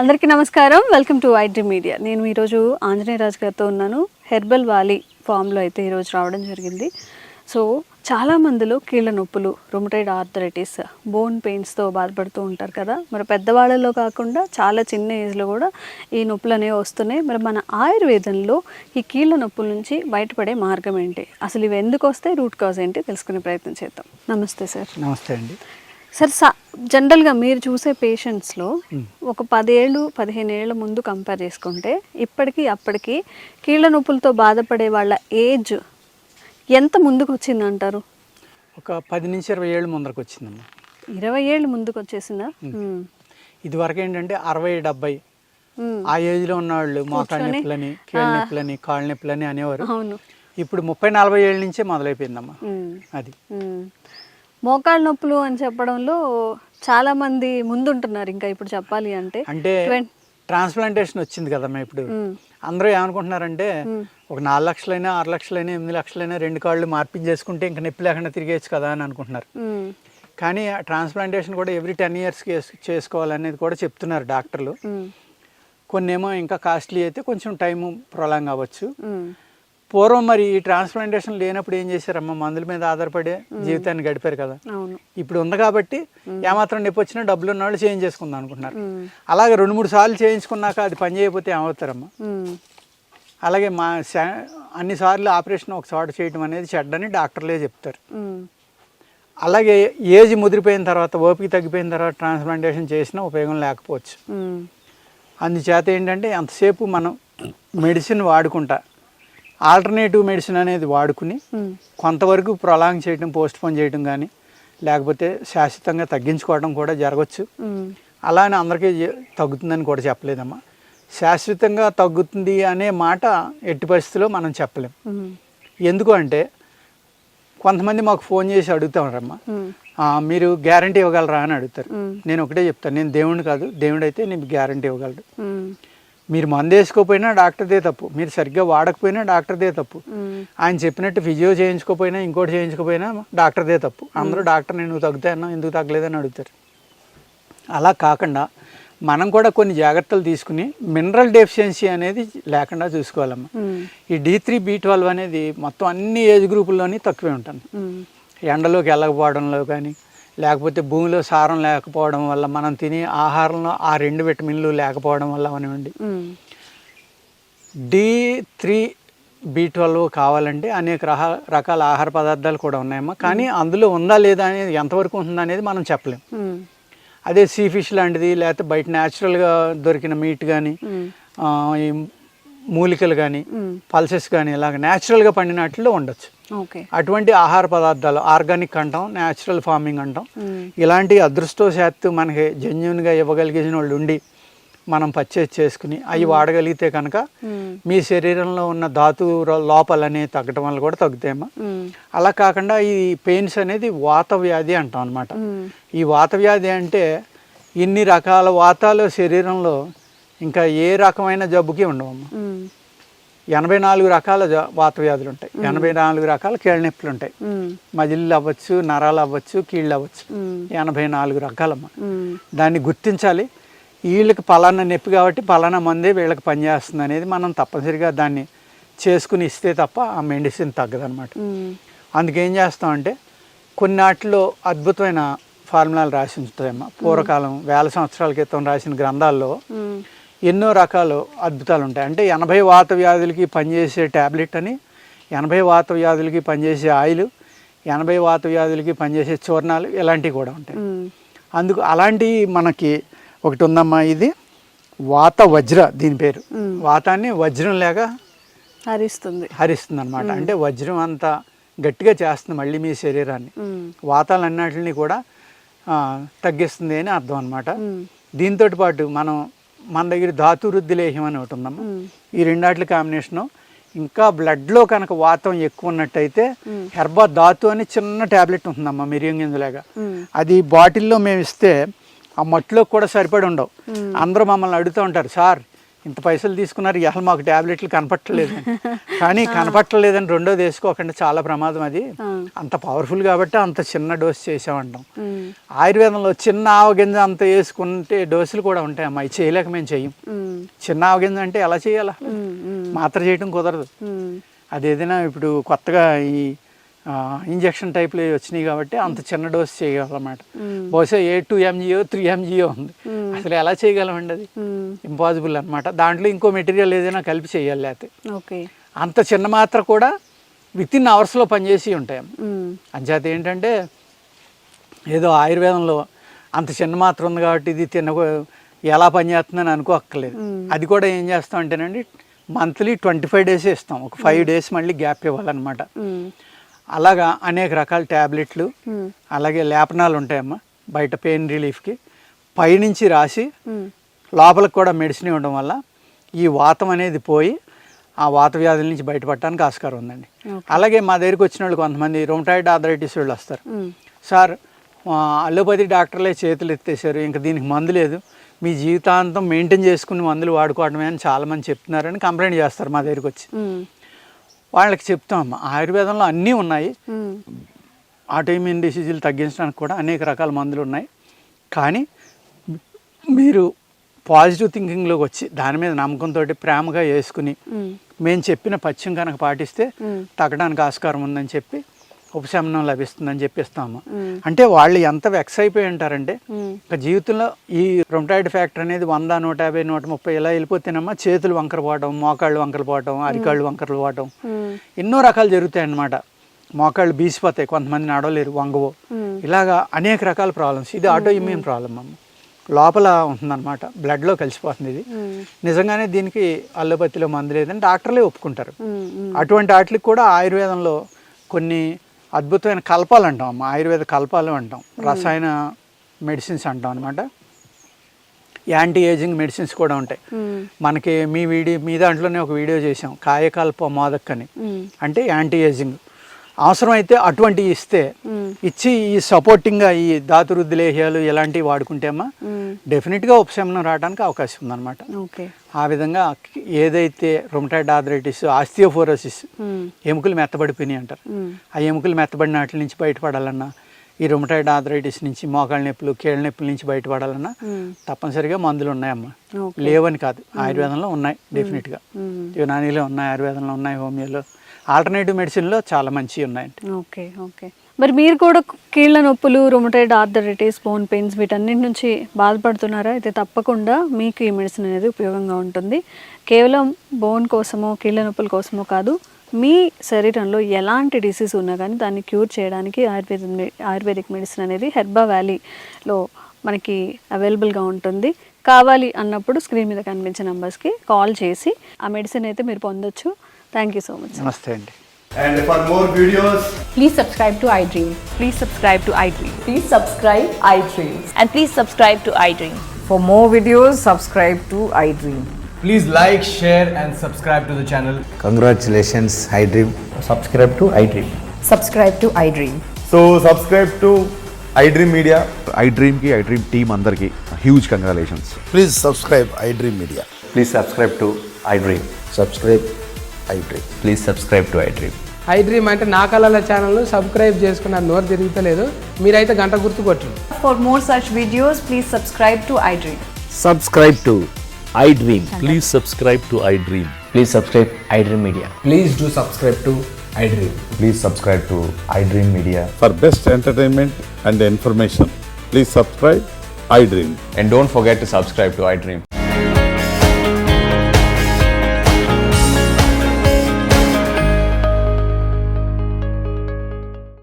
అందరికీ నమస్కారం. Welcome to iDream media. నేను ఈరోజు ఆంజనేయ రాజు గారితో ఉన్నాను. హెర్బల్ వాలీ ఫామ్లో అయితే ఈరోజు రావడం జరిగింది. సో చాలా మందిలో కీళ్ళ నొప్పులు, రొమటైడ్ ఆర్థరైటిస్, బోన్ పెయిన్స్తో బాధపడుతూ ఉంటారు కదా. మరి పెద్దవాళ్ళలో కాకుండా చాలా చిన్న ఏజ్లో కూడా ఈ నొప్పులు అనేవి వస్తున్నాయి. మరి మన ఆయుర్వేదంలో ఈ కీళ్ళ నొప్పుల నుంచి బయటపడే మార్గం ఏంటి, అసలు ఇవి ఎందుకు వస్తాయి, రూట్ కాజ్ ఏంటి తెలుసుకునే ప్రయత్నం చేద్దాం. నమస్తే సార్. నమస్తే అండి సార్. జనరల్గా మీరు చూసే పేషెంట్స్లో ఒక 10 ఏళ్ళు 15 ఏళ్ళ ముందు కంపేర్ చేసుకుంటే ఇప్పటికీ అప్పటికి కీళ్ళ నొప్పులతో బాధపడే వాళ్ళ ఏజ్ ఎంత ముందుకు వచ్చిందంటారు? ఒక 10 నుంచి 20 ఏళ్ళు ముందరకు వచ్చిందమ్మా. 20 ఏళ్ళు ముందుకు వచ్చేసిందా? ఇది వరకు ఏంటంటే 60-70 ఆ ఏజ్లో ఉన్నవాళ్ళు మోకాళ్ళ నొప్పులని, కీళ్ళ నొప్పులని, కాళ్ళ నొప్పులని అనేవారు. అవును. ఇప్పుడు 30-40 ఏళ్ళ నుంచే మొదలైపోయిందమ్మా. అది మోకాళ్ళ నొప్పులు అని చెప్పడంలో చాలా మంది ముందుంటున్నారు. ఇంకా ఇప్పుడు చెప్పాలి అంటే ట్రాన్స్ప్లాంటేషన్ వచ్చింది కదమ్మా. ఇప్పుడు అందరూ ఏమనుకుంటున్నారంటే ఒక 4 లక్షలైనా 6 లక్షలైనా 8 లక్షలైనా 2 కాళ్ళు మార్పించేసుకుంటే ఇంకా నొప్పి లేకుండా తిరిగేయచ్చు కదా అని అనుకుంటున్నారు. కానీ ఆ ట్రాన్స్ప్లాంటేషన్ కూడా ఎవ్రీ 10 ఇయర్స్కి చేసుకోవాలనేది కూడా చెప్తున్నారు డాక్టర్లు. కొన్ని ఏమో ఇంకా కాస్ట్లీ అయితే కొంచెం టైము ప్రొలాంగ్ అవ్వచ్చు. పూర్వం మరి ఈ ట్రాన్స్ప్లాంటేషన్ లేనప్పుడు ఏం చేశారమ్మా, మందుల మీద ఆధారపడే జీవితాన్ని గడిపారు కదా. ఇప్పుడు ఉంది కాబట్టి ఏమాత్రం నొప్పి వచ్చినా డబ్బులు ఉన్న వాళ్ళు చేంజ్ చేసుకుందాం అనుకుంటున్నారు. అలాగే 2-3 సార్లు చేయించుకున్నాక అది పని చేయకపోతే ఏమవుతారమ్మా. అలాగే అన్నిసార్లు ఆపరేషన్ ఒక చోట చేయడం అనేది చెడ్డని డాక్టర్లే చెప్తారు. అలాగే ఏజ్ ముదిరిపోయిన తర్వాత, ఓపిక తగ్గిపోయిన తర్వాత ట్రాన్స్ప్లాంటేషన్ చేసినా ఉపయోగం లేకపోవచ్చు. అందుచేత ఏంటంటే ఎంతసేపు మనం మెడిసిన్ వాడుకుంటా ఆల్టర్నేటివ్ మెడిసిన్ అనేది వాడుకుని కొంతవరకు ప్రొలాంగ్ చేయడం, పోస్ట్ పోన్ చేయడం కానీ లేకపోతే శాశ్వతంగా తగ్గించుకోవడం కూడా జరగవచ్చు. అలానే అందరికీ తగ్గుతుందని కూడా చెప్పలేదమ్మా. శాశ్వతంగా తగ్గుతుంది అనే మాట ఎట్టి పరిస్థితిలో మనం చెప్పలేం. ఎందుకు అంటే కొంతమంది మాకు ఫోన్ చేసి అడుగుతారమ్మా, మీరు గ్యారంటీ ఇవ్వగలరా అని అడుగుతారు. నేను ఒకటే చెప్తాను, నేను దేవుడిని కాదు, దేవుడు అయితే నేను గ్యారంటీ ఇవ్వగలడు. మీరు మందు వేసుకోకపోయినా డాక్టర్దే తప్పు, మీరు సరిగ్గా వాడకపోయినా డాక్టర్దే తప్పు, ఆయన చెప్పినట్టు ఫిజియో చేయించుకోపోయినా ఇంకోటి చేయించుకోపోయినా డాక్టర్దే తప్పు. అందరూ డాక్టర్ని నువ్వు తగ్గుతాయన్నా ఎందుకు తగ్గలేదని అడుగుతారు. అలా కాకుండా మనం కూడా కొన్ని జాగ్రత్తలు తీసుకుని మినరల్ డెఫిషియన్సీ అనేది లేకుండా చూసుకోవాలమ్మా. ఈ D3 B12 అనేది మొత్తం అన్ని ఏజ్ గ్రూపుల్లోని తక్కువే ఉంటుంది. ఎండలోకి వెళ్ళకపోవడంలో కానీ లేకపోతే భూమిలో సారం లేకపోవడం వల్ల, మనం తినే ఆహారంలో ఆ 2 విటమిన్లు లేకపోవడం వల్ల అవనివ్వండి. D3 B12 కావాలంటే అనేక రకాల ఆహార పదార్థాలు కూడా ఉన్నాయమ్మా. కానీ అందులో ఉందా లేదా అనేది, ఎంతవరకు ఉందా అనేది మనం చెప్పలేం. అదే సీ ఫిష్ లాంటిది, లేకపోతే బయట న్యాచురల్గా దొరికిన మీట్ కానీ, ఈ మూలికలు కానీ, పల్సెస్ కానీ ఇలాగ న్యాచురల్గా పండినట్లో ఉండొచ్చు. అటువంటి ఆహార పదార్థాలు ఆర్గానిక్ అంటాం, న్యాచురల్ ఫార్మింగ్ అంటాం. ఇలాంటి అదృష్టవశాత్తు మనకి జెన్యున్గా ఇవ్వగలిగిన వాళ్ళు ఉండి మనం పర్చేజ్ చేసుకుని అవి వాడగలిగితే కనుక మీ శరీరంలో ఉన్న ధాతు లోపాలనే తగ్గడం వల్ల కూడా తగ్గుతాయమ్మా. అలా కాకుండా ఈ పెయిన్స్ అనేది వాత వ్యాధి అంటాం అనమాట. ఈ వాత వ్యాధి అంటే ఇన్ని రకాల వాతాలు శరీరంలో ఇంకా ఏ రకమైన జబ్బుకి ఉండవమ్మా. 84 రకాల వాత వ్యాధులు ఉంటాయి, 84 రకాల కీళ్ళ నొప్పులు ఉంటాయి. మజిళ్ళు అవ్వచ్చు, నరాలు అవ్వచ్చు, కీళ్ళు అవ్వచ్చు, 84 రకాలమ్మా. దాన్ని గుర్తించాలి. వీళ్ళకి పలానా నొప్పి కాబట్టి పలానా మందే వీళ్ళకి పనిచేస్తుంది అనేది మనం తప్పనిసరిగా దాన్ని చేసుకుని ఇస్తే తప్ప ఆ మెడిసిన్ తగ్గదనమాట. అందుకేం చేస్తామంటే కొన్నాటిలో అద్భుతమైన ఫార్ములాలు రాసి ఉంచుతాయమ్మా. పూర్వకాలం 1000 సంవత్సరాల క్రితం రాసిన గ్రంథాల్లో ఎన్నో రకాలు అద్భుతాలు ఉంటాయి. అంటే 80 వాత వ్యాధులకి పనిచేసే ట్యాబ్లెట్ అని, 80 వాత వ్యాధులకి పనిచేసే ఆయిల్, 80 వాత వ్యాధులకి పనిచేసే చూర్ణాలు ఇలాంటివి కూడా ఉంటాయి. అందుకు అలాంటి మనకి ఒకటి ఉందమ్మా, ఇది వాత వజ్ర, దీని పేరు. వాతాన్ని వజ్రం లేక హరిస్తుంది అనమాట. అంటే వజ్రం అంత గట్టిగా చేస్తుంది మళ్ళీ మీ శరీరాన్ని. వాతాలన్నిటిని కూడా తగ్గిస్తుంది అని అర్థం అనమాట. దీంతో పాటు మన దగ్గర ధాతు వృద్ధి లేహ్యం అని ఒకటి ఉందమ్మా. ఈ రెండాట్ల కాంబినేషను. ఇంకా బ్లడ్లో కనుక వాతం ఎక్కువ ఉన్నట్టయితే హెర్బా ధాతు అని చిన్న ట్యాబ్లెట్ ఉంటుందమ్మా, మిరియం గింజలాగా. అది బాటిల్లో మేము ఇస్తే ఆ మట్టిలో కూడా సరిపడి ఉండవు. అందరూ మమ్మల్ని అడుగుతూ ఉంటారు, సార్ ఇంత పైసలు తీసుకున్నారు ఇవాళ మాకు ట్యాబ్లెట్లు కనపట్టలేదని. కానీ కనపట్టలేదని రెండోది వేసుకోకుండా చాలా ప్రమాదం అది. అంత పవర్ఫుల్ కాబట్టి అంత చిన్న డోస్ చేసామంటాం. ఆయుర్వేదంలో చిన్న ఆవగింజ అంత వేసుకుంటే డోసులు కూడా ఉంటాయమ్మా, అవి చేయలేక మేము చెయ్యం. చిన్న ఆవగింజ అంటే ఎలా చేయాలా, మాత్ర చేయడం కుదరదు. అది ఏదైనా ఇప్పుడు కొత్తగా ఈ ఇంజెక్షన్ టైప్లో వచ్చినాయి కాబట్టి అంత చిన్న డోస్ చేయగలన్నమాట. బహుశా 2 mgో 3 mgో ఉంది. అసలు ఎలా చేయగలమండి, అది ఇంపాసిబుల్ అనమాట. దాంట్లో ఇంకో మెటీరియల్ ఏదైనా కలిపి చేయాలి. లేకపోతే అంత చిన్న మాత్ర కూడా వితిన్ అవర్స్లో పనిచేసి ఉంటాయి. అంచేత ఏంటంటే ఏదో ఆయుర్వేదంలో అంత చిన్న మాత్ర ఉంది కాబట్టి ఇది ఎలా పనిచేస్తుందని అనుకోక్కర్లేదు. అది కూడా ఏం చేస్తాం అంటేనండి, మంత్లీ 25 days ఇస్తాం. ఒక 5 days మళ్ళీ గ్యాప్ ఇవ్వాలన్నమాట. అలాగా అనేక రకాల ట్యాబ్లెట్లు అలాగే లేపనాలు ఉంటాయమ్మా బయట పెయిన్ రిలీఫ్కి. పైనుంచి రాసి లోపలికి కూడా మెడిసిన్ ఇవ్వడం వల్ల ఈ వాతం అనేది పోయి ఆ వాత వ్యాధుల నుంచి బయటపడటానికి ఆస్కారం ఉందండి. అలాగే మా దగ్గరికి వచ్చిన వాళ్ళు కొంతమంది రొమటాయిడ్ ఆర్థరైటిస్ వాళ్ళు వస్తారు. సార్ అలోపతి డాక్టర్లే చేతులు ఎత్తేసారు, ఇంకా దీనికి మందు లేదు, మీ జీవితాంతం మెయింటైన్ చేసుకుని మందులు వాడుకోవడమే అని చాలామంది చెప్తున్నారని కంప్లైంట్ చేస్తారు మా దగ్గరికి వచ్చి. వాళ్ళకి చెప్తాం ఆయుర్వేదంలో అన్నీ ఉన్నాయి, ఆటోఇమ్యూన్ డిసీజులు తగ్గించడానికి కూడా అనేక రకాల మందులు ఉన్నాయి. కానీ మీరు పాజిటివ్ థింకింగ్లోకి వచ్చి దాని మీద నమ్మకంతో ప్రేమగా వేసుకుని మేము చెప్పిన పథ్యం కనుక పాటిస్తే తగ్గడానికి ఆస్కారం ఉందని చెప్పి ఉపశమనం లభిస్తుందని చెప్పిస్తాము. అంటే వాళ్ళు ఎంత వెక్స్ అయిపోయి ఉంటారంటే ఒక జీవితంలో ఈ రొమటాయిడ్ ఫ్యాక్టర్ అనేది 100, 150, 130 ఇలా వెళ్ళిపోతేనమ్మా చేతులు వంకర పోవటం, మోకాళ్ళు వంకర పోవటం, అరికాళ్ళు వంకరలు పోవటం, ఎన్నో రకాలు జరుగుతాయి అన్నమాట. మోకాళ్ళు బీసిపోతాయి, కొంతమంది నడవలేరు, వంగవో, ఇలాగా అనేక రకాల ప్రాబ్లమ్స్. ఇది ఆటో ఇమ్యూన్ ప్రాబ్లమ్ అమ్మ, లోపల ఉంటుందన్నమాట, బ్లడ్లో కలిసిపోతుంది. ఇది నిజంగానే దీనికి అల్లోపతిలో మందు లేదని డాక్టర్లే ఒప్పుకుంటారు. అటువంటి వాటికి కూడా ఆయుర్వేదంలో కొన్ని అద్భుతమైన కల్పాలు అంటాం అమ్మ, ఆయుర్వేద కల్పాలు అంటాం, రసాయన మెడిసిన్స్ అంటాం అనమాట. యాంటీ ఏజింగ్ మెడిసిన్స్ కూడా ఉంటాయి. మనకి మీ దాంట్లోనే ఒక వీడియో చేసాం, కాయకల్ప మోదక్ అని, అంటే యాంటీ ఏజింగ్. అవసరమైతే అటువంటివి ఇచ్చి ఈ సపోర్టింగ్గా ఈ ధాతురుద్ధి లేహ్యాలు ఇలాంటివి వాడుకుంటే అమ్మా డెఫినెట్గా ఉపశమనం రావడానికి అవకాశం ఉందన్నమాట. ఆ విధంగా ఏదైతే రొమటాయిడ్ ఆర్థరైటిస్, ఆస్టియోపోరోసిస్, ఎముకలు మెత్తబడిపోయినాయి అంటారు, ఆ ఎముకలు మెత్తబడిన వాటి నుంచి బయటపడాలన్నా, ఈ రొమటాయిడ్ ఆర్థరైటిస్ నుంచి, మోకాళ్ళ నొప్పులు, కీళ్ళ నొప్పుల నుంచి బయటపడాలన్నా తప్పనిసరిగా మందులు ఉన్నాయమ్మా. లేవని కాదు, ఆయుర్వేదంలో ఉన్నాయి, డెఫినెట్గా యునానీలో ఉన్నాయి, ఆయుర్వేదంలో ఉన్నాయి, హోమియోలో, ఆల్టర్నేటివ్ మెడిసిన్లో చాలా మంచివి ఉన్నాయండి. ఓకే. మరి మీరు కూడా కీళ్ళ నొప్పులు, రొమటాయిడ్ ఆర్థరైటిస్, బోన్ పెయిన్స్ వీటన్నిటి నుంచి బాధపడుతున్నారా? అయితే తప్పకుండా మీకు ఈ మెడిసిన్ అనేది ఉపయోగంగా ఉంటుంది. కేవలం బోన్ కోసమో కీళ్ళ నొప్పుల కోసమో కాదు, మీ శరీరంలో ఎలాంటి డిసీజ్ ఉన్నా కానీ దాన్ని క్యూర్ చేయడానికి ఆయుర్వేదిక్ మెడిసిన్ అనేది హెర్బా వ్యాలీలో మనకి అవైలబుల్గా ఉంటుంది. కావాలి అన్నప్పుడు స్క్రీన్ మీద కనిపించే నెంబర్స్కి కాల్ చేసి ఆ మెడిసిన్ అయితే మీరు పొందొచ్చు. Thank you so much. నమస్తే అండి. And for more videos, please subscribe to iDream. Please subscribe to iDream. Please subscribe iDream. And please subscribe to iDream. For more videos, subscribe to iDream. please like, share and subscribe to the channel. Congratulations, iDream. Subscribe to iDream. Subscribe to iDream. So subscribe to iDream Media. iDream team andarki huge congratulations. Please subscribe iDream Media. Please subscribe to iDream. Subscribe iDream. Please subscribe to iDream. iDream అంటే నా కళల ఛానల్ను subscribe చేసుకున్న నోరు తిరుగుతలేదు, మీరైతే గంట గుర్తు కొట్టండి. For more such videos, please subscribe to iDream. Subscribe to iDream. Please subscribe to iDream. Please subscribe iDream Media. Please do subscribe to iDream. Please subscribe to iDream Media. For best entertainment and information, please subscribe iDream. And don't forget to subscribe to iDream.